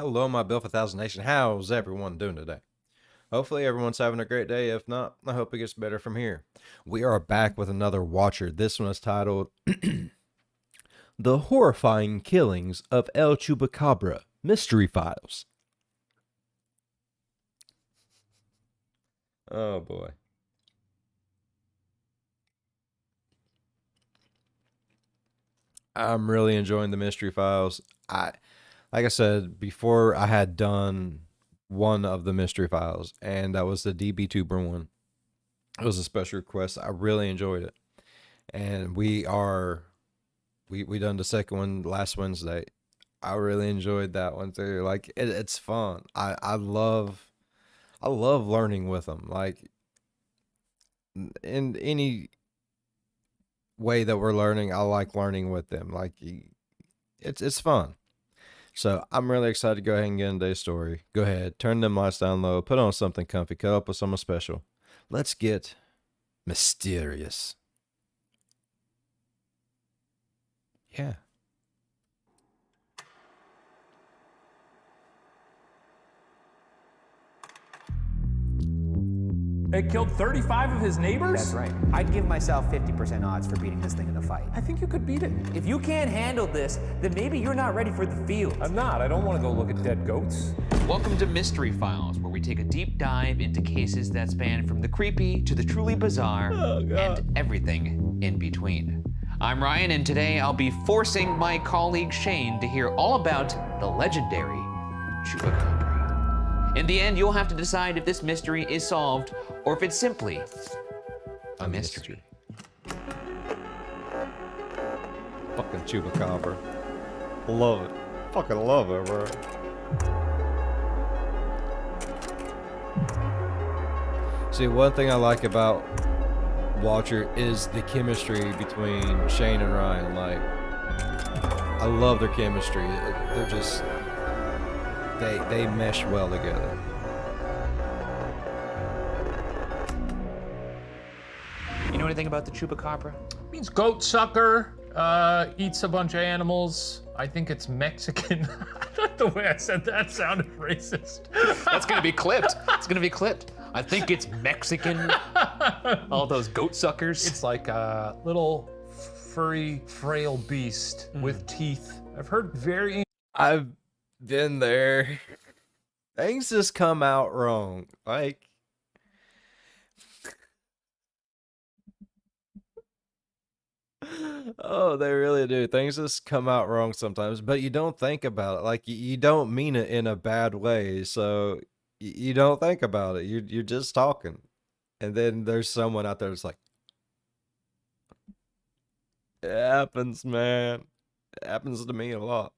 Hello, my Bill for Thousand Nation. How's everyone doing today? Hopefully everyone's having a great day. If not, I hope it gets better from here. We are back with another Watcher. This one is titled The Horrifying Killings of El Chupacabra Mystery Files. Oh boy. I'm really enjoying the mystery files. Like I said before, I had done one of the mystery files, and that was the DB2 one. It was a special request. I really enjoyed it, and we done the second one last Wednesday. I really enjoyed that one too. Like it's fun. I love learning with them. Like in any way that we're learning, I like learning with them. Like it's fun. So I'm really excited to go ahead and get into today's story. Go ahead, turn them lights down low, put on something comfy, cut up with something special. Let's get mysterious. Yeah. It killed 35 of his neighbors? That's right. I'd give myself 50% odds for beating this thing in a fight. I think you could beat it. If you can't handle this, then maybe you're not ready for the field. I'm not. I don't want to go look at dead goats. Welcome to Mystery Files, where we take a deep dive into cases that span from the creepy to the truly bizarre and everything in between. I'm Ryan, and today I'll be forcing my colleague Shane to hear all about the legendary Chupacabra. In the end, you'll have to decide if this mystery is solved or if it's simply a mystery. Fucking Chupacabra. Love it. Fucking love it, bro. See, one thing I like about Watcher is the chemistry between Shane and Ryan. Like, I love their chemistry. They're just, they mesh well together. You know anything about the Chupacabra? Means goat sucker, eats a bunch of animals. I think it's Mexican. The way I said that sounded racist. That's gonna be clipped. It's gonna be clipped. I think it's Mexican. All those goat suckers. It's like a little furry, frail beast with teeth. I've heard very... I've been there. Things just come out wrong. Like, oh, they really do. Things just come out wrong sometimes, but you don't think about it. Like, you don't mean it in a bad way, so you don't think about it. You're just talking, and then there's someone out there that's like, it happens, man. It happens to me a lot.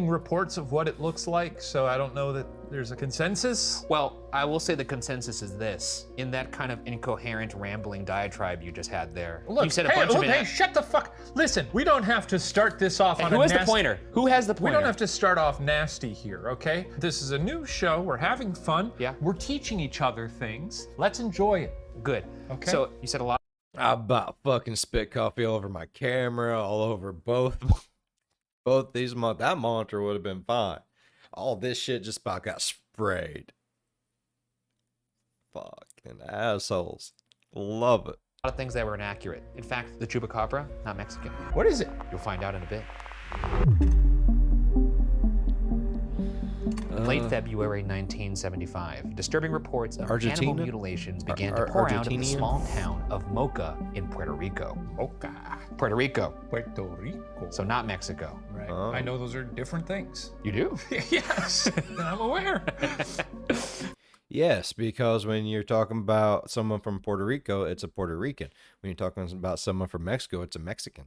reports of what it looks like, so I don't know that there's a consensus. Well, I will say the consensus is this. In that kind of incoherent, rambling diatribe you just had there, Look, you said a hey, bunch of hey, shut the fuck. Listen, we don't have to start this off Hey, on who a has the nasty... pointer? Who has the We pointer? don't have to start off nasty here, okay? This is a new show. We're having fun. Yeah. We're teaching each other things. Let's enjoy it. Good. Okay. So you said a lot. I about fucking spit coffee all over my camera, all over both these that monitor would have been fine. All this shit just about got sprayed. Fucking assholes. Love it. A lot of things that were inaccurate. In fact, the Chupacabra, not Mexican. What is it? You'll find out in a bit. In late February 1975, disturbing reports of Argentina? cannibal mutilations began to pour out of the Argentinian? small town of Mocha in Puerto Rico. Mocha. Puerto Rico, Puerto Rico. so not Mexico. Right. Oh. I know those are different things. You do? Yes, I'm aware. Yes, because when you're talking about someone from Puerto Rico, it's a Puerto Rican. When you're talking about someone from Mexico, it's a Mexican.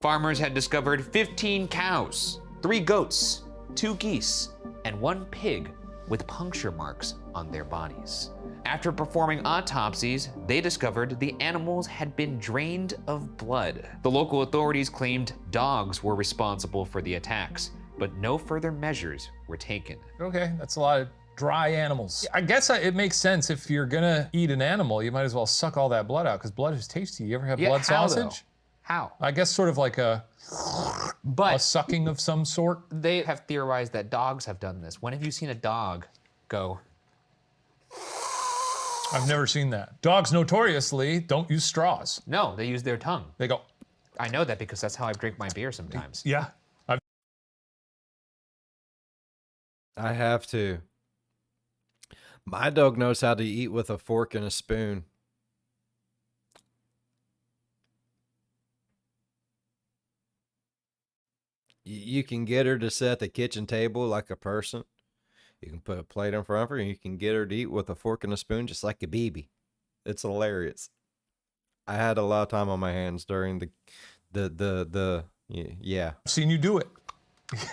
Farmers had discovered 15 cows, 3 goats, 2 geese, and 1 pig with puncture marks on their bodies. After performing autopsies, they discovered the animals had been drained of blood. The local authorities claimed dogs were responsible for the attacks, but no further measures were taken. Okay, that's a lot of dry animals. I guess it makes sense if you're gonna eat an animal, you might as well suck all that blood out because blood is tasty. You ever have blood how, sausage? How? I guess sort of like a But sucking of some sort. they have theorized that dogs have done this. When have you seen a dog go? I've never seen that. Dogs notoriously don't use straws. No, they use their tongue. They go, I know that because that's how I drink my beer sometimes. yeah. I have to. My dog knows how to eat with a fork and a spoon. You can get her to sit at the kitchen table like a person. You can put a plate in front of her and you can get her to eat with a fork and a spoon just like a baby. It's hilarious. I had a lot of time on my hands during yeah. I've seen you do it.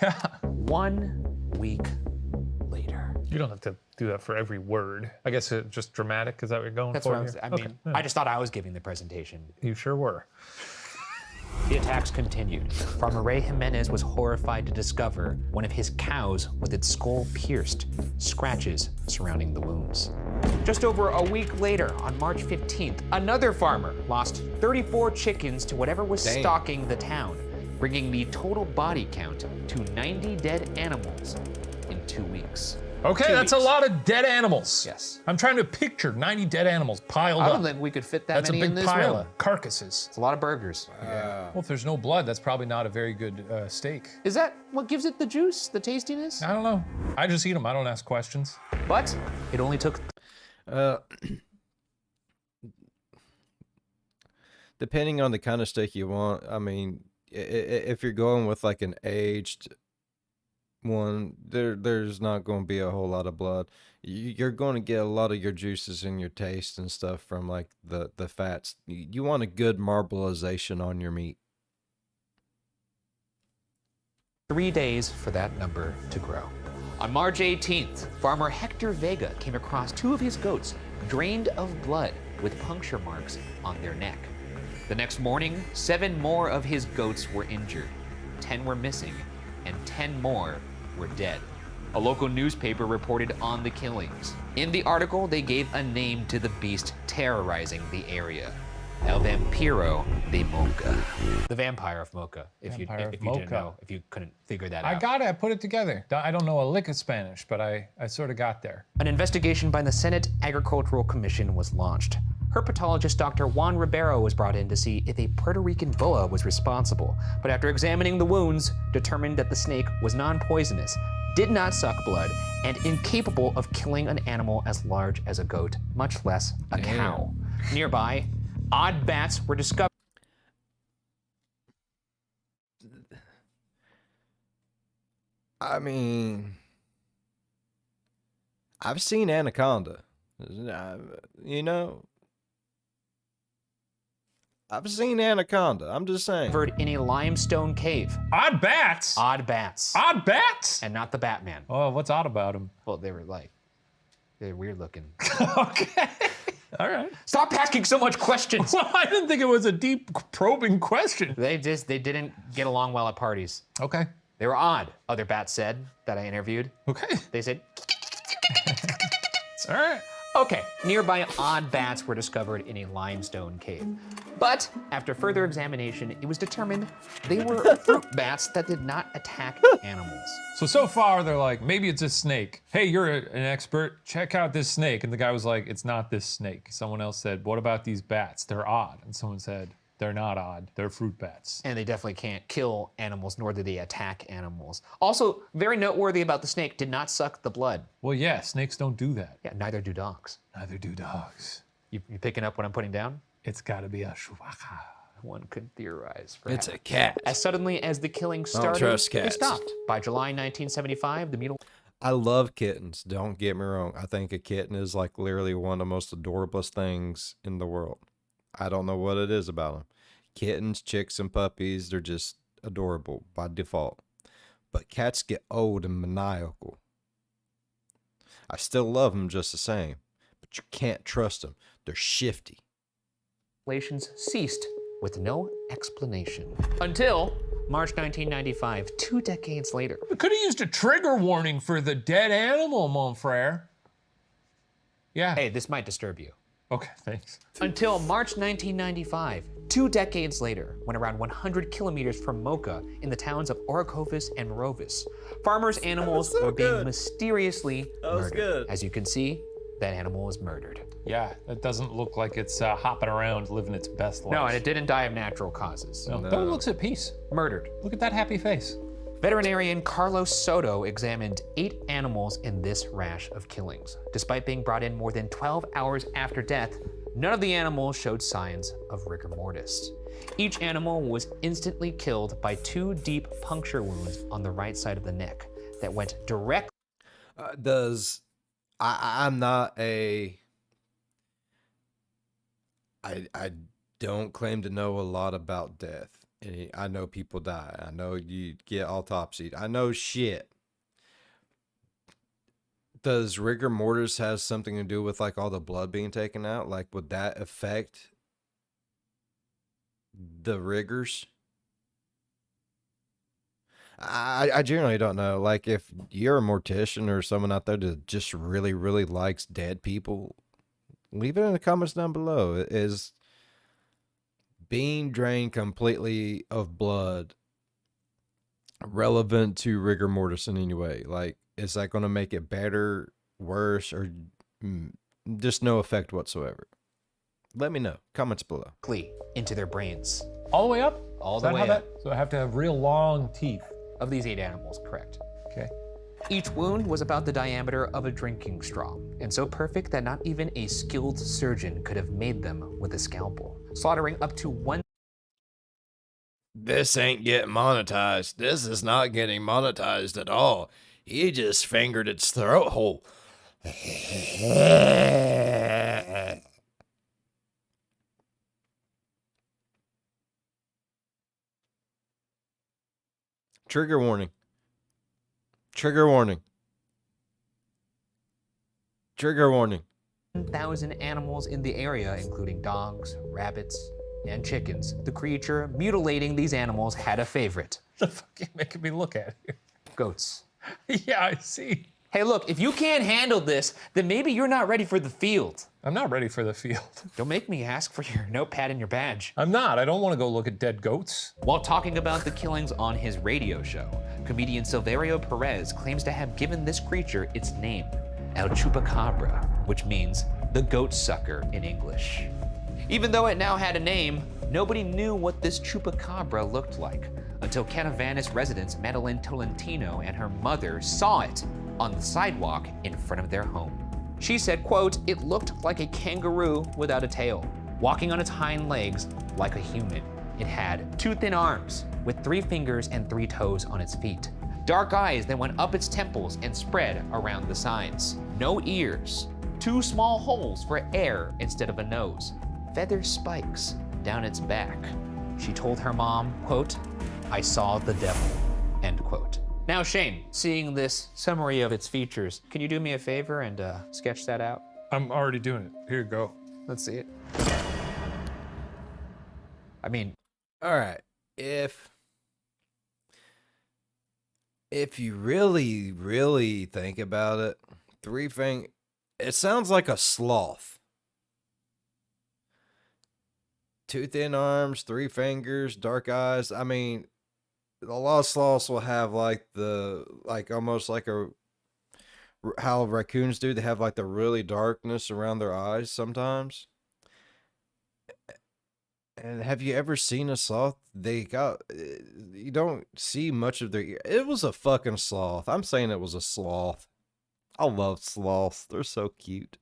Yeah. 1 week later. You don't have to do that for every word. I guess it's just dramatic. Is that what you're going That's for? what I was, I mean, I just thought I was giving the presentation. You sure were. The attacks continued. Farmer Ray Jimenez was horrified to discover one of his cows with its skull pierced, scratches surrounding the wounds. Just over a week later, on March 15th, another farmer lost 34 chickens to whatever was Damn. stalking the town, bringing the total body count to 90 dead animals in 2 weeks. Okay, 2 that's a weeks. lot of dead animals. Yes. I'm trying to picture 90 dead animals piled I up. don't think we could fit that That's a many in big this pile room. of carcasses. It's a lot of burgers. Well, if there's no blood, that's probably not a very good steak. Is that what gives it the juice, the tastiness? I don't know. I just eat them. I don't ask questions. But it only took Depending on the kind of steak you want, I mean, if you're going with like an aged one, there's not going to be a whole lot of blood. You're going to get a lot of your juices and your taste and stuff from like the fats. You want a good marbleization on your meat. 3 days for that number to grow. On March 18th, farmer Hector Vega came across 2 of his goats drained of blood with puncture marks on their neck. The next morning, 7 more of his goats were injured, 10 were missing, and 10 more were dead. A local newspaper reported on the killings. In the article, they gave a name to the beast terrorizing the area. El Vampiro de Mocha. The vampire of Mocha, if you Vampire of didn't Mocha. know, if you couldn't figure that out. I got it. I put it together. I don't know a lick of Spanish, but I sort of got there. An investigation by the Senate Agricultural Commission was launched. Herpetologist Dr. Juan Ribeiro was brought in to see if a Puerto Rican boa was responsible, but after examining the wounds, determined that the snake was non-poisonous, did not suck blood, and incapable of killing an animal as large as a goat, much less a cow. Nearby, odd bats were discovered. I mean, I've seen anaconda. You know, I've seen anaconda. I'm just saying. In a limestone cave. Odd bats. Odd bats. Odd bats. And not the Batman. Oh, what's odd about them? Well, they're weird looking. Okay. All right. Stop asking so much questions. Well, I didn't think it was a deep probing question. They didn't get along well at parties. Okay. They were odd, other bats said that I interviewed. Okay. They said, All right. okay, nearby odd bats were discovered in a limestone cave. But after further examination, it was determined they were fruit bats that did not attack animals. So far, they're like, maybe it's a snake. Hey, you're an expert. Check out this snake. And the guy was like, it's not this snake. Someone else said, what about these bats? They're odd. And someone said, they're not odd. They're fruit bats. And they definitely can't kill animals, nor do they attack animals. Also, very noteworthy about the snake, did not suck the blood. Well, yeah, snakes don't do that. Yeah, neither do dogs. Neither do dogs. You picking up what I'm putting down? It's got to be a Chupacabra. One could theorize. It's perhaps. a cat. As suddenly as the killing started, trust they cats. stopped. By July 1975, the mutilation. I love kittens. Don't get me wrong. I think a kitten is like literally one of the most adorablest things in the world. I don't know what it is about them. Kittens, chicks, and puppies, they're just adorable by default. But cats get old and maniacal. I still love them just the same, but you can't trust them. They're shifty. Ceased with no explanation. Until March 1995, 2 decades later. We could have used a trigger warning for the dead animal, mon frere. Yeah. Hey, this might disturb you. Okay, thanks. Until March 1995, 2 decades later, when around 100 kilometers from Mocha in the towns of Orocovis and Morovis, farmers' animals were being mysteriously murdered. As you can see, that animal was murdered. Yeah, it doesn't look like it's hopping around living its best life. No, and it didn't die of natural causes. No. But it looks at peace. Murdered. Look at that happy face. Veterinarian Carlos Soto examined 8 animals in this rash of killings. Despite being brought in more than 12 hours after death, none of the animals showed signs of rigor mortis. Each animal was instantly killed by 2 deep puncture wounds on the right side of the neck that went directly. I'm not a. I don't claim to know a lot about death. And I know people die. I know you get autopsied. I know shit. Does rigor mortis have something to do with like all the blood being taken out? Like, would that affect the rigors? I generally don't know. Like, if you're a mortician or someone out there that just really, really likes dead people, leave it in the comments down below. Is being drained completely of blood relevant to rigor mortis in any way? Like, is that going to make it better, worse, or just no effect whatsoever? Let me know. Comments below. Into their brains. All the way up? All Is the that way how up. So I have to have real long teeth. Of these 8 animals, correct. Okay. Each wound was about the diameter of a drinking straw, and so perfect that not even a skilled surgeon could have made them with a scalpel, slaughtering up to 1. This ain't getting monetized. This is not getting monetized at all. He just fingered its throat hole. Trigger warning. Trigger warning. Trigger warning. 1,000 animals in the area, including dogs, rabbits, and chickens. The creature mutilating these animals had a favorite. The fuck are you making me look at here? Goats. Yeah, I see. Hey, look, if you can't handle this, then maybe you're not ready for the field. I'm not ready for the field. Don't make me ask for your notepad and your badge. I'm not. I don't want to go look at dead goats. While talking about the killings on his radio show, comedian Silverio Perez claims to have given this creature its name, El Chupacabra, which means the goat sucker in English. Even though it now had a name, nobody knew what this Chupacabra looked like until Canavanis residents Madeline Tolentino and her mother saw it on the sidewalk in front of their home. She said, quote, "It looked like a kangaroo without a tail, walking on its hind legs like a human. It had 2 thin arms with 3 fingers and 3 toes on its feet. Dark eyes that went up its temples and spread around the sides. No ears, 2 small holes for air instead of a nose, feather spikes down its back. She told her mom, quote, I saw the devil," end quote. Now, Shane, seeing this summary of its features, can you do me a favor and sketch that out? I'm already doing it. Here you go. Let's see it. I mean, All right. If you really, really think about it, 3 it sounds like a sloth. 2 thin arms, 3 fingers, dark eyes. I mean, a lot of sloths will have like almost like how raccoons do. They have like the really darkness around their eyes sometimes. And have you ever seen a sloth? You don't see much of their ear. It was a fucking sloth. I'm saying it was a sloth. I love sloths. They're so cute.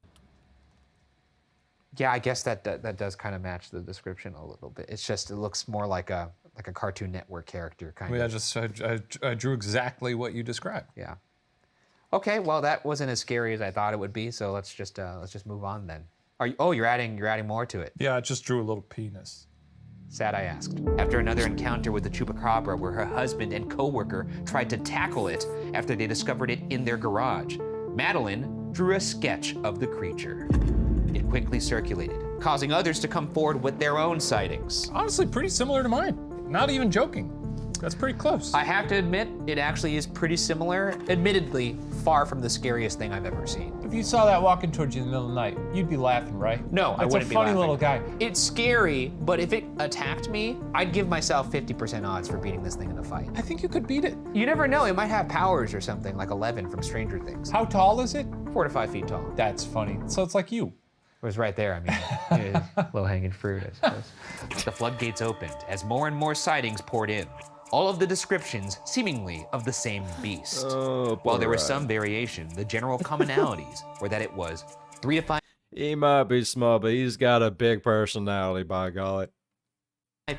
yeah, I guess that does kind of match the description a little bit. It's just, it looks more like a Cartoon Network character kind of. I drew exactly what you described. Yeah. Okay, well that wasn't as scary as I thought it would be, so let's just move on then. You're adding more to it. Yeah, I just drew a little penis. Sad I asked. After another encounter with the Chupacabra where her husband and co-worker tried to tackle it after they discovered it in their garage, Madeline drew a sketch of the creature. It quickly circulated, causing others to come forward with their own sightings. Honestly, pretty similar to mine. Not even joking. That's pretty close. I have to admit, it actually is pretty similar. Admittedly, far from the scariest thing I've ever seen. If you saw that walking towards you in the middle of the night, you'd be laughing, right? No, I wouldn't be It's a funny laughing. little guy. It's scary, but if it attacked me, I'd give myself 50% odds for beating this thing in a fight. I think you could beat it. You never know, it might have powers or something, like 11 from Stranger Things. How tall is it? 4 to 5 feet tall. That's funny. So it's like you. It was right there, I mean, low-hanging fruit, I suppose. The floodgates opened as more and more sightings poured in. All of the descriptions, seemingly, of the same beast. While there was some variation, the general commonalities were that it was 3 to 5 He might be small, but he's got a big personality, by golly.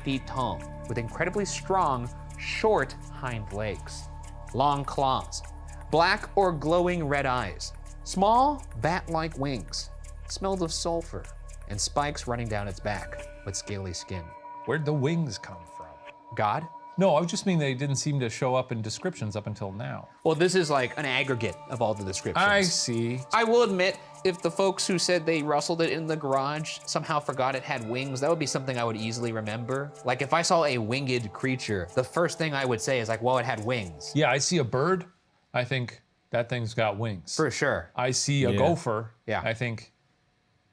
feet tall, with incredibly strong, short hind legs, long claws, black or glowing red eyes, small bat-like wings, smelled of sulfur, and spikes running down its back with scaly skin. Where'd the wings come from? God? No, I was just mean they didn't seem to show up in descriptions up until now. Well, this is like an aggregate of all the descriptions. I see. I will admit, if the folks who said they rustled it in the garage somehow forgot it had wings, that would be something I would easily remember. Like if I saw a winged creature, the first thing I would say is like, well, it had wings. Yeah, I see a bird. I think that thing's got wings. For sure. I see a Yeah. gopher. Yeah. I think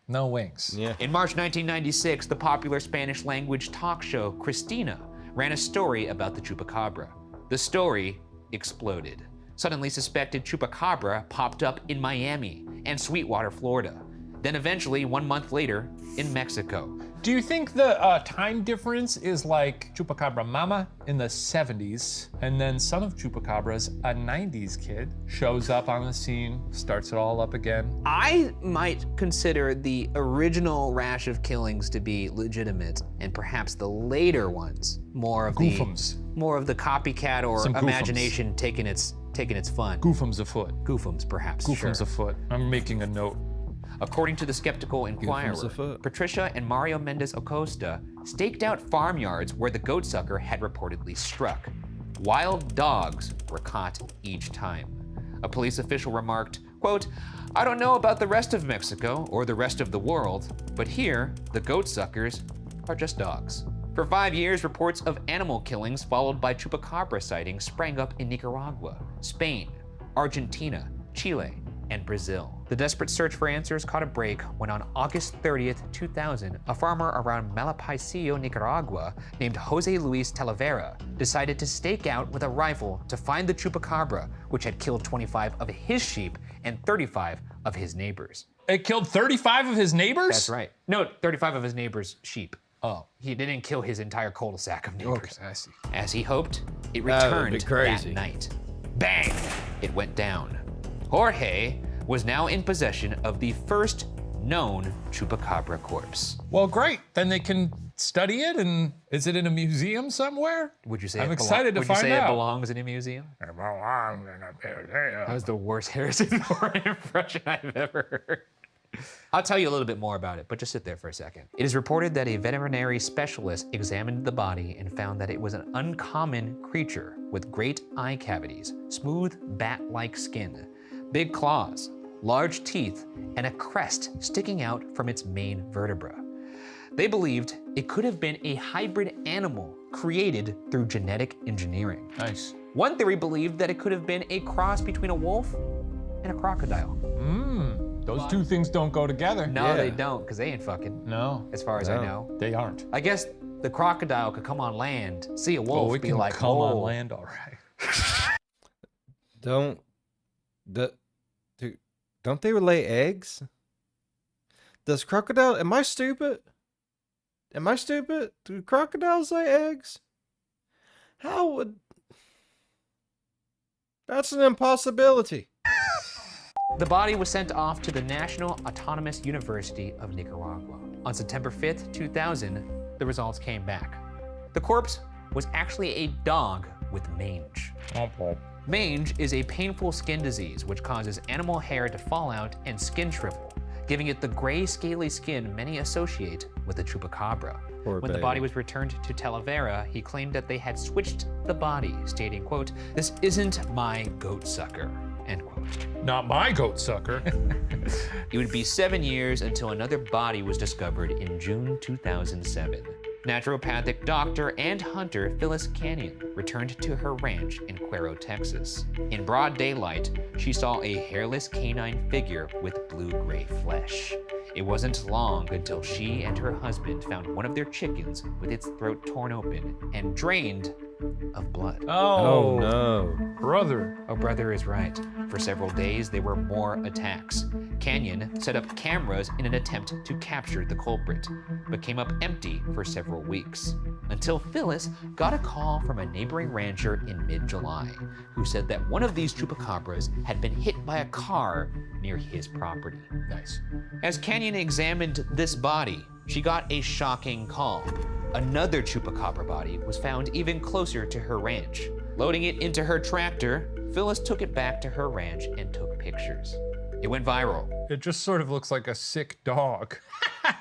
no wings. Yeah. In March 1996, the popular Spanish language talk show Cristina ran a story about the Chupacabra. The story exploded. Suddenly suspected Chupacabra popped up in Miami and Sweetwater, Florida. Then eventually, 1 month later, in Mexico. Do you think the time difference is like Chupacabra Mama in the 70s, and then son of Chupacabra's a 90s kid shows up on the scene, starts it all up again? I might consider the original rash of killings to be legitimate, and perhaps the later ones more of Goofums. more of the copycat or Some goofums. imagination taking its fun. Goofums afoot. Goofums, perhaps. Goofums sure. afoot. I'm making a note. According to the Skeptical Inquirer, afoot. Patricia and Mario Mendez Acosta staked out farmyards where the goatsucker had reportedly struck. Wild dogs were caught each time. A police official remarked, quote, "I don't know about the rest of Mexico or the rest of the world, but here, the goatsuckers are just dogs." For 5 years, reports of animal killings followed by Chupacabra sightings sprang up in Nicaragua, Spain, Argentina, Chile, and Brazil. The desperate search for answers caught a break when on August 30th, 2000, a farmer around Malapaisillo, Nicaragua, named Jose Luis Talavera, decided to stake out with a rifle to find the Chupacabra, which had killed 25 of his sheep and 35 of his neighbors. It killed 35 of his neighbors? That's right. No, 35 of his neighbors' sheep. Oh, He didn't kill his entire cul-de-sac of neighbors. okay, I see. As he hoped, it That would returned be crazy. that night. Bang! It went down. Jorge was now in possession of the first known Chupacabra corpse. Well, great. Then they can study it, and is it in a museum somewhere? Would you say I'm it excited to would find you say out. it belongs in a museum? That was the worst Harrison Ford impression I've ever heard. I'll tell you a little bit more about it, but just sit there for a second. It is reported that a veterinary specialist examined the body and found that it was an uncommon creature with great eye cavities, smooth bat-like skin, big claws, large teeth, and a crest sticking out from its main vertebra. They believed it could have been a hybrid animal created through genetic engineering. Nice. One theory believed that it could have been a cross between a wolf and a crocodile. Those two things don't go together. No, Yeah. they don't, because they ain't fucking, No, as far as I No. know. they aren't. I guess the crocodile could come on land, see a wolf, Oh, we be can like, come "Oh." on land, all right. Don't they lay eggs? Does crocodile? Am I stupid? Am I stupid? Do crocodiles lay eggs? How would? That's an impossibility. The body was sent off to the National Autonomous University of Nicaragua. On September 5th, 2000, the results came back. The corpse was actually a dog with mange. Mange is a painful skin disease which causes animal hair to fall out and skin shrivel, giving it the gray, scaly skin many associate with the Chupacabra. Poor When the baby. body was returned to Talavera, he claimed that they had switched the body, stating, quote, "This isn't my goat sucker," end quote. Not my goat sucker. It would be 7 years until another body was discovered in June 2007. Naturopathic doctor and hunter Phyllis Canyon returned to her ranch in Cuero, Texas. In broad daylight, she saw a hairless canine figure with blue-gray flesh. It wasn't long until she and her husband found one of their chickens with its throat torn open and drained of blood. Oh no. Brother. Oh, brother is right. For several days, there were more attacks. Canyon set up cameras in an attempt to capture the culprit, but came up empty for several weeks. Until Phyllis got a call from a neighboring rancher in mid-July, who said that one of these chupacabras had been hit by a car near his property. Nice. As Canyon examined this body, she got a shocking call. Another chupacabra body was found even closer to her ranch. Loading it into her tractor, Phyllis took it back to her ranch and took pictures. It went viral. It just sort of looks like a sick dog.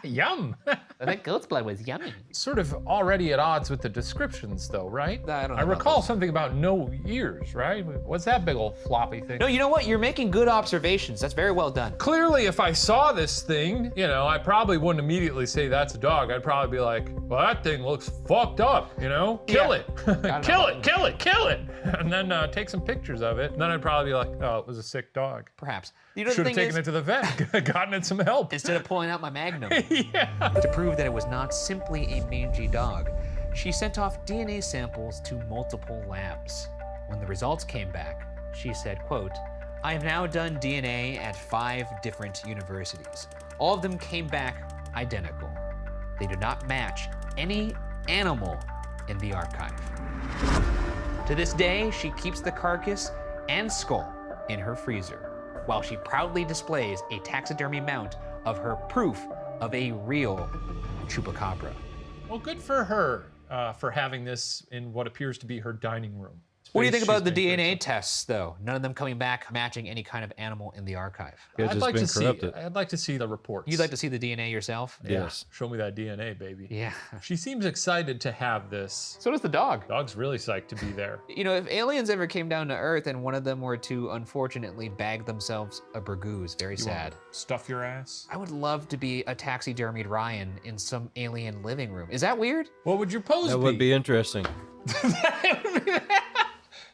Yum. That goat's blood was yummy. Sort of already at odds with the descriptions, though, right? I don't know I about recall those. something about no ears, right? What's that big old floppy thing? No, you know what? You're making good observations. That's very well done. Clearly, if I saw this thing, I probably wouldn't immediately say that's a dog. I'd probably be like, well, that thing looks fucked up, Kill Yeah. it. Kill it. And then take some pictures of it. And then I'd probably be like, oh, it was a sick dog. Perhaps. You know, the Should have thing taken is, it to the vet, gotten it some help. instead of pulling out my Magnum. Yeah. To prove that it was not simply a mangy dog, she sent off DNA samples to multiple labs. When the results came back, she said, quote, I have now done DNA at 5 different universities. All of them came back identical. They do not match any animal in the archive. To this day, she keeps the carcass and skull in her freezer, while she proudly displays a taxidermy mount of her proof of a real chupacabra. Well, good for her for having this in what appears to be her dining room. What do you think She's about the been DNA crazy. tests, though? None of them coming back matching any kind of animal in the archive. It's I'd just like been to see. corrupted. I'd like to see the reports. You'd like to see the DNA yourself? Yes. Show me that DNA, baby. Yeah. She seems excited to have this. So does the dog. Dog's really psyched to be there. If aliens ever came down to Earth and one of them were to unfortunately bag themselves a burgoose, very sad. Stuff your ass. I would love to be a taxidermied Ryan in some alien living room. Is that weird? What would your pose That be? would be interesting.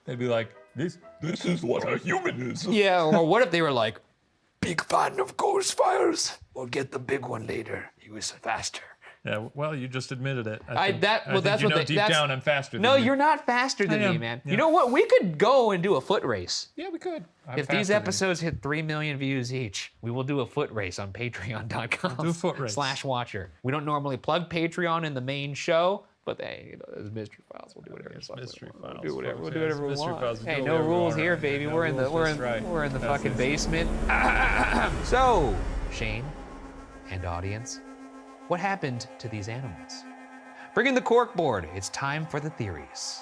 They'd be like, this is what a human is. Yeah, or what if they were like, Big fan of ghost files. We'll get the big one later. He was faster. Yeah, well, you just admitted it. I- think- that- well, think that's you what know they- deep that's- down I'm faster than no, you. you're not faster than I me, am, man. yeah. You know what? We could go and do a foot race. Yeah, we could. I'm If faster these than you. episodes hit 3 million views each, we will do a foot race on patreon.com do a foot race. /watcher. We don't normally plug Patreon in the main show, but hey, there's Mystery Files. We'll do whatever. There's the fuck we Mystery want. Files, We'll do whatever. folks. We'll do Yeah, whatever we Mystery want. Files, we Hey, do no whatever we rules want. here, baby. No we're in the rules, we're that's in right. we're in the That's fucking it. basement. So, Shane and audience, what happened to these animals? Bring in the cork board. It's time for the theories.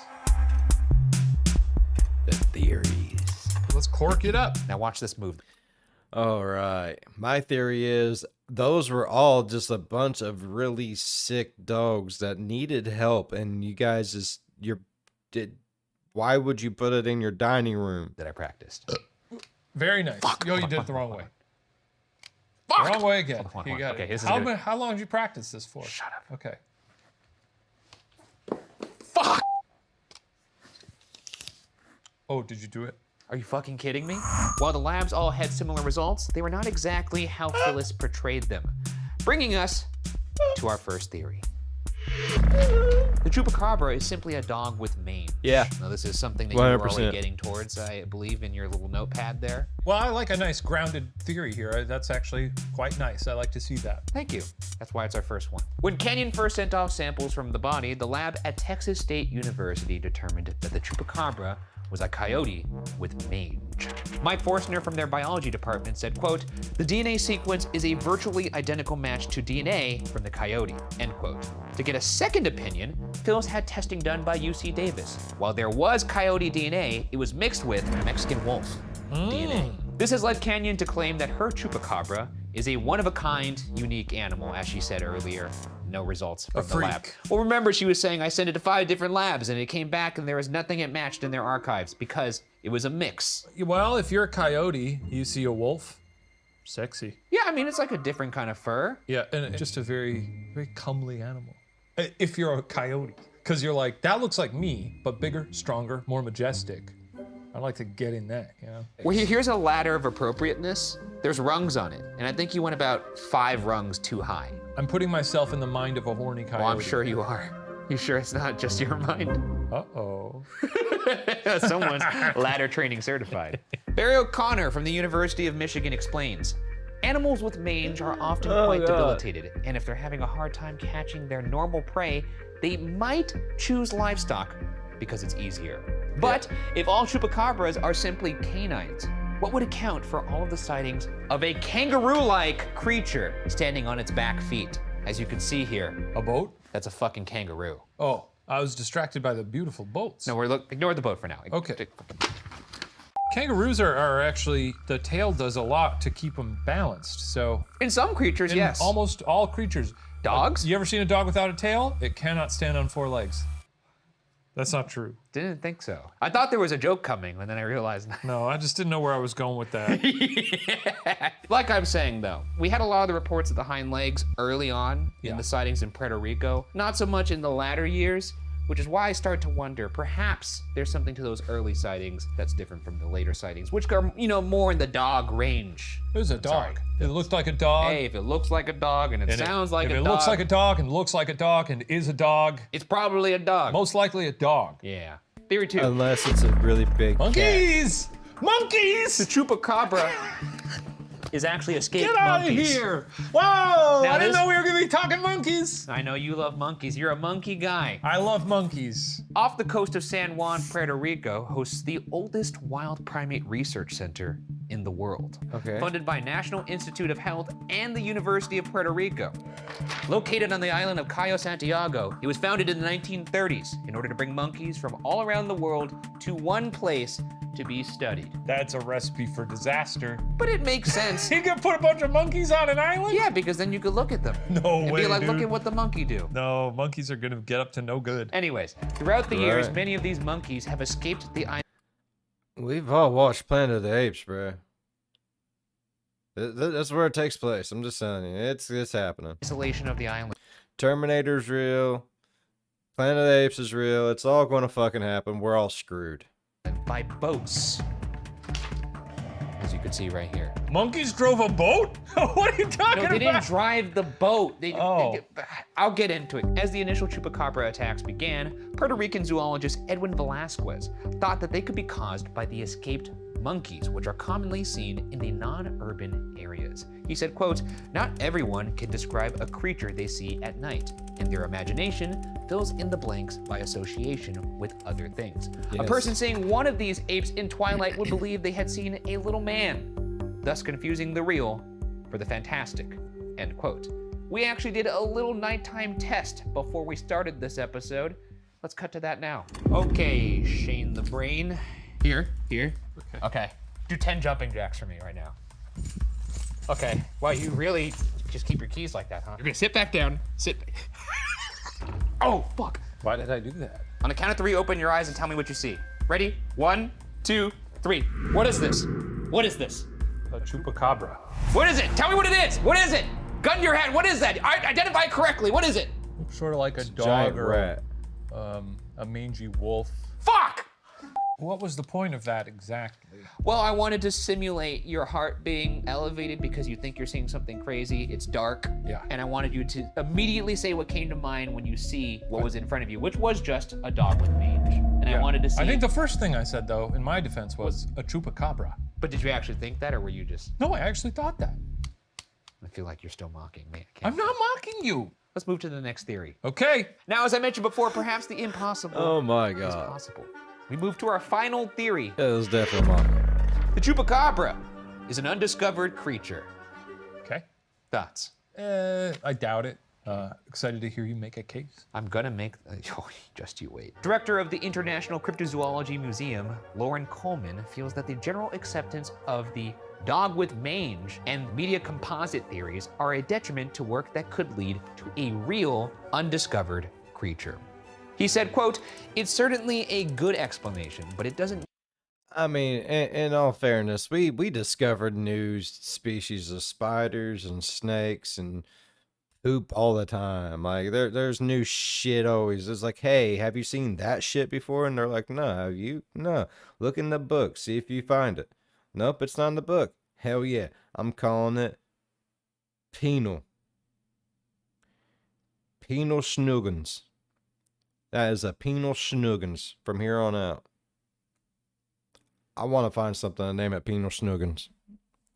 The theories. Let's cork it up. Now watch this move. All right. My theory is those were all just a bunch of really sick dogs that needed help, and you guys why would you put it in your dining room? That I practiced. Very nice. Yo, you did it the wrong way. Wrong way again. Hold on, You got okay, it. this is How, good. how long did you practice this for? Shut up. Okay. Fuck! Oh, did you do it? Are you fucking kidding me? While the labs all had similar results, they were not exactly how Phyllis portrayed them. Bringing us to our first theory. The Chupacabra is simply a dog with mange. Yeah. Now, this is something that you were 100%. already getting towards, I believe, in your little notepad there. Well, I like a nice grounded theory here. That's actually quite nice. I like to see that. Thank you. That's why it's our first one. When Canyon first sent off samples from the body, the lab at Texas State University determined that the Chupacabra was a coyote with mange. Mike Forstner from their biology department said, quote, the DNA sequence is a virtually identical match to DNA from the coyote, end quote. To get a second opinion, Phyllis had testing done by UC Davis. While there was coyote DNA, it was mixed with Mexican wolf DNA. This has led Canyon to claim that her Chupacabra is a one-of-a-kind, unique animal, as she said earlier. No results from the lab. freak. Well, remember, she was saying I sent it to 5 different labs, and it came back, and there was nothing it matched in their archives because it was a mix. Well, if you're a coyote, you see a wolf, sexy. Yeah, I mean, it's like a different kind of fur. Yeah, and just a very, very comely animal. If you're a coyote, because you're like, that looks like me, but bigger, stronger, more majestic. I'd like to get in that, you know? Well, here's a ladder of appropriateness. There's rungs on it, and I think you went about 5 rungs too high. I'm putting myself in the mind of a horny coyote. Well, I'm sure you are. You sure it's not just your mind? Uh-oh. Someone's ladder training certified. Barry O'Connor from the University of Michigan explains, animals with mange are often quite debilitated, and if they're having a hard time catching their normal prey, they might choose livestock because it's easier. But if all chupacabras are simply canines, what would account for all of the sightings of a kangaroo-like creature standing on its back feet? As you can see here, A boat? that's a fucking kangaroo. Oh, I was distracted by the beautiful boats. No, ignore the boat for now. Okay. Kangaroos are actually, the tail does a lot to keep them balanced. So In some creatures, in yes. almost all creatures. Dogs? You ever seen a dog without a tail? It cannot stand on 4 legs. That's not true. Didn't think so. I thought there was a joke coming, and then I realized. No, I just didn't know where I was going with that. Like I'm saying though, we had a lot of the reports of the hind legs early on in the sightings in Puerto Rico, not so much in the latter years, which is why I start to wonder, perhaps there's something to those early sightings that's different from the later sightings, which are, more in the dog range. It was a dog. It looked like a dog. Hey, if it looks like a dog and it sounds like a dog. If it looks like a dog and looks like a dog and is a dog, it's probably a dog. most likely a dog. Yeah. Theory 2. Unless it's a really big cat. Monkeys! Monkeys! The chupacabra is actually escaped Get out of monkeys. here! Whoa! Now I didn't this- know we were gonna be talking monkeys. I know you love monkeys. You're a monkey guy. I love monkeys. Off the coast of San Juan, Puerto Rico, hosts the oldest wild primate research center in the world. Okay. Funded by National Institute of Health and the University of Puerto Rico. Located on the island of Cayo Santiago, it was founded in the 1930s in order to bring monkeys from all around the world to one place to be studied. That's a recipe for disaster. But it makes sense. You could put a bunch of monkeys on an island? Yeah, because then you could look at them. No and way, be like, dude. look at what the monkey do. No, monkeys are gonna get up to no good. Anyways, throughout the years, Right. many of these monkeys have escaped the island. We've all watched Planet of the Apes, bro. That's where it takes place. I'm just telling you, it's happening. Isolation of the island. Terminator's real. Planet of the Apes is real. It's all going to fucking happen. We're all screwed. By boats. As you can see right here. Monkeys drove a boat? What are you talking No, they didn't about? drive the boat. Oh. I'll get into it. As the initial chupacabra attacks began, Puerto Rican zoologist Edwin Velasquez thought that they could be caused by the escaped monkeys, which are commonly seen in the non-urban areas. He said, quote, "Not everyone can describe a creature they see at night, and their imagination fills in the blanks by association with other things. A Yes. person seeing one of these apes in twilight would believe they had seen a little man, thus confusing the real for the fantastic," end quote. We actually did a little nighttime test before we started this episode. Let's cut to that now. Okay, Shane the Brain. Here. Okay. Do 10 jumping jacks for me right now. Okay. Wow, you really just keep your keys like that, huh? You're gonna sit back down. Oh, fuck. Why did I do that? On the count of 3, open your eyes and tell me what you see. Ready? 1, 2, 3. What is this? What is this? A chupacabra. What is it? Tell me what it is. What is it? Gun to your head. What is that? Identify it correctly. What is it? Sort of like a dog Giant or rat. a mangy wolf. Fuck! What was the point of that exactly? Well, I wanted to simulate your heart being elevated because you think you're seeing something crazy. It's dark. Yeah. And I wanted you to immediately say what came to mind when you see what was in front of you, which was just a dog with mange. And I wanted to see. I think the first thing I said, though, in my defense, was a chupacabra. But did you actually think that, or were you just? No, I actually thought that. I feel like you're still mocking me. I can't. I'm not mocking you. Let's move to the next theory. Okay. Now, as I mentioned before, perhaps the impossible Oh my is god. possible. We move to our final theory. It was definitely mine. The chupacabra is an undiscovered creature. Okay. Thoughts? I doubt it. Excited to hear you make a case. I'm gonna make, oh, just you wait. Director of the International Cryptozoology Museum, Lauren Coleman, feels that the general acceptance of the dog with mange and media composite theories are a detriment to work that could lead to a real undiscovered creature. He said, quote, "It's certainly a good explanation, but it doesn't." I mean, in all fairness, we discovered new species of spiders and snakes and poop all the time. Like there's new shit always. It's like, hey, have you seen that shit before? And they're like, no. Have you? No. Look in the book. See if you find it. Nope, it's not in the book. Hell yeah. I'm calling it penal. Penal schnuggins. That is a penal schnuggins from here on out. I want to find something to name it penal schnuggins.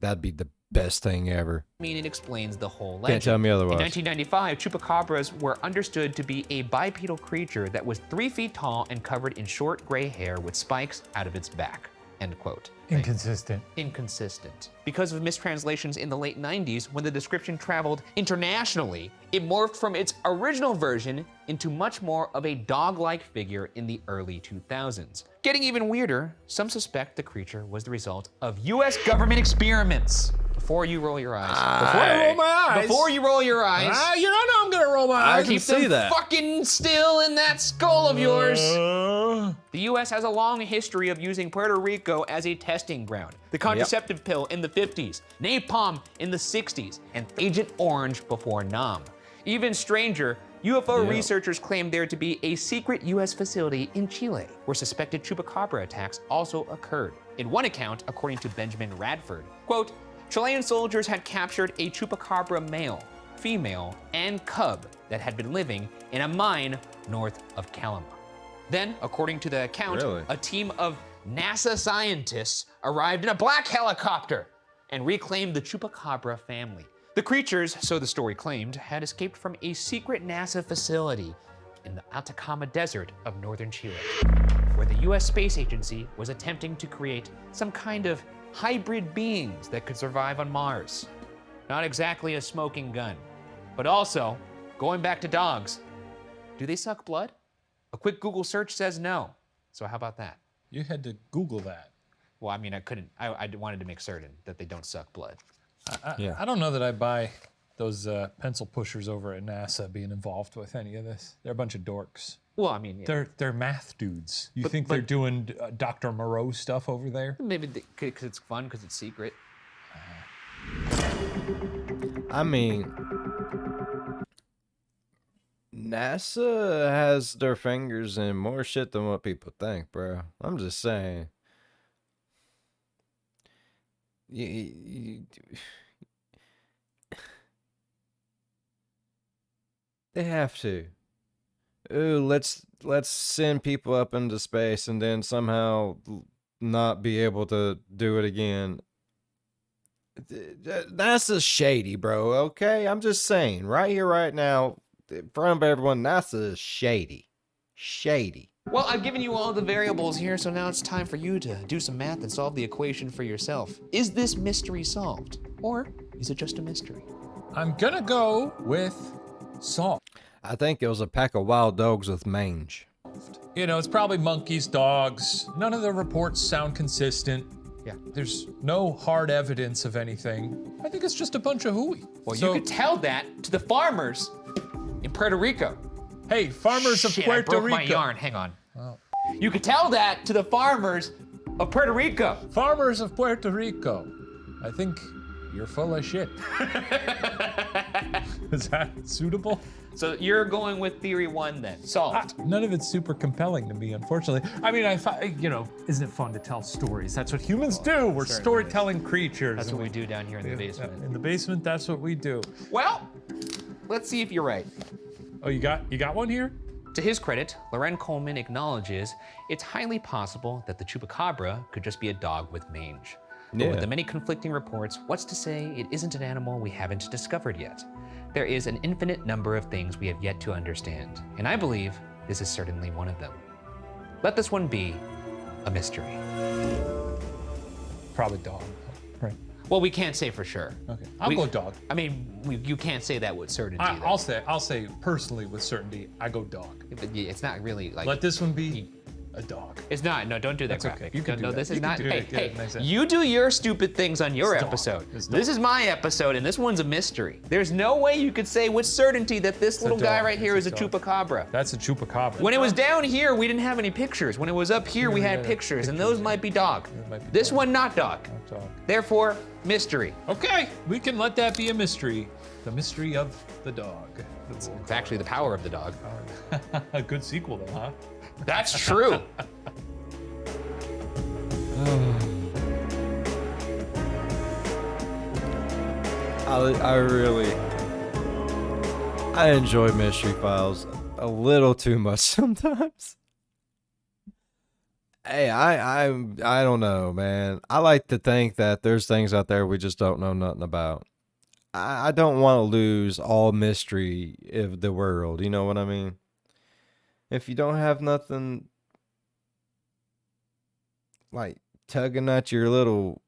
That'd be the best thing ever. I mean, it explains the whole legend. Can't tell me otherwise. In 1995, chupacabras were understood to be a bipedal creature that was 3 feet tall and covered in short gray hair with spikes out of its back. End quote. Inconsistent. Inconsistent. Because of mistranslations in the late 90s, when the description traveled internationally, it morphed from its original version into much more of a dog-like figure in the early 2000s. Getting even weirder, some suspect the creature was the result of US government experiments. Before you roll your eyes. Before you roll your eyes. You don't know I'm gonna roll my eyes. I can see that. Fucking still in that skull of yours. The US has a long history of using Puerto Rico as a testing ground. The contraceptive pill in the 50s, napalm in the 60s, and Agent Orange before Nam. Even stranger, UFO researchers claim there to be a secret US facility in Chile where suspected chupacabra attacks also occurred. In one account, according to Benjamin Radford, quote, Chilean soldiers had captured a chupacabra male, female, and cub that had been living in a mine north of Calama. Then, according to the account, a team of NASA scientists arrived in a black helicopter and reclaimed the chupacabra family. The creatures, so the story claimed, had escaped from a secret NASA facility in the Atacama Desert of northern Chile, where the US Space Agency was attempting to create some kind of hybrid beings that could survive on Mars. Not exactly a smoking gun, but also, going back to dogs, do they suck blood? A quick Google search says no. So how about that? You had to Google that. Well, I mean, I couldn't, I wanted to make certain that they don't suck blood. I don't know that I buy those pencil pushers over at NASA being involved with any of this. They're a bunch of dorks. Well, I mean, yeah. They're math dudes. You think they're doing Dr. Moreau stuff over there? Maybe because it's fun, because it's secret. I mean, NASA has their fingers in more shit than what people think, bro. I'm just saying. They have to. Ooh, let's send people up into space and then somehow not be able to do it again. NASA's shady, bro, okay? I'm just saying, right here, right now, in front of everyone, NASA is shady. Shady. Well, I've given you all the variables here, so now it's time for you to do some math and solve the equation for yourself. Is this mystery solved? Or is it just a mystery? I'm gonna go with solved. I think it was a pack of wild dogs with mange. You know, it's probably monkeys, dogs. None of the reports sound consistent. Yeah. There's no hard evidence of anything. I think it's just a bunch of hooey. Well, you could tell that to the farmers in Puerto Rico. Hey, farmers of Puerto I broke Rico. my yarn, hang on. Oh. You could tell that to the farmers of Puerto Rico. Farmers of Puerto Rico. I think you're full of shit. Is that suitable? So you're going with theory one then, solved. None of it's super compelling to me, unfortunately. I mean, isn't it fun to tell stories? That's what humans do. We're storytelling creatures. That's what we do down here in the basement. In the basement, that's what we do. Well, let's see if you're right. Oh, you got one here? To his credit, Loren Coleman acknowledges it's highly possible that the chupacabra could just be a dog with mange. But with the many conflicting reports, what's to say it isn't an animal we haven't discovered yet? There is an infinite number of things we have yet to understand, and I believe this is certainly one of them. Let this one be a mystery. Probably dog, right? Well, we can't say for sure. Okay, I'll go dog. I mean, you can't say that with certainty. I'll say personally with certainty, I go dog. But it's not really like. Let this one be a dog. It's not. No, don't do that. That's graphic. okay. You can do that. This is You can not. do Hey, it. Yeah, hey, nice. you do your stupid things on your It's episode. dog. It's This dog. is my episode, and this one's a mystery. There's no way you could say with certainty that this little guy dog. right here is It's a a dog. chupacabra. That's a chupacabra. When it was down here, we didn't have any pictures. When it was up here, we had pictures, and those might be dog. might be This dog. one, not dog. dog. Therefore, mystery. Okay, we can let that be a mystery. The mystery of the dog. That's It's actually the power of the dog. a good sequel, though, huh? That's true. I enjoy Mystery Files a little too much sometimes. Hey, I don't know, man. I like to think that there's things out there we just don't know nothing about. I don't want to lose all mystery of the world. You know what I mean? If you don't have nothing like tugging at your little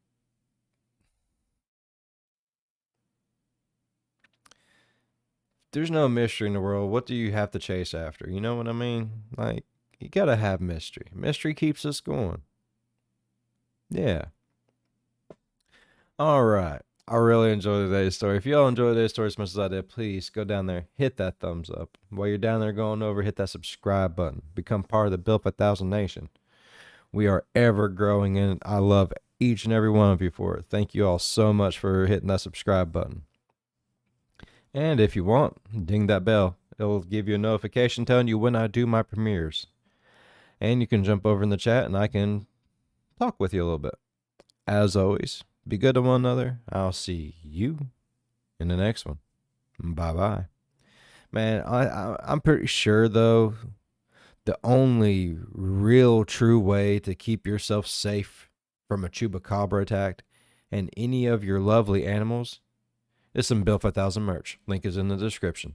there's no mystery in the world. What do you have to chase after? You know what I mean? Like, you gotta have mystery. Mystery keeps us going. Yeah. All right. I really enjoyed today's story. If y'all enjoyed today's story as much as I did, please go down there, hit that thumbs up. While you're down there going over, hit that subscribe button. Become part of the Built for 1,000 Nation. We are ever growing, and I love each and every one of you for it. Thank you all so much for hitting that subscribe button. And if you want, ding that bell. It'll give you a notification telling you when I do my premieres. And you can jump over in the chat and I can talk with you a little bit. As always, be good to one another. I'll see you in the next one. Bye-bye. Man, I'm pretty sure, though, the only real true way to keep yourself safe from a Chupacabra attack and any of your lovely animals is some Built for 1,000 merch. Link is in the description.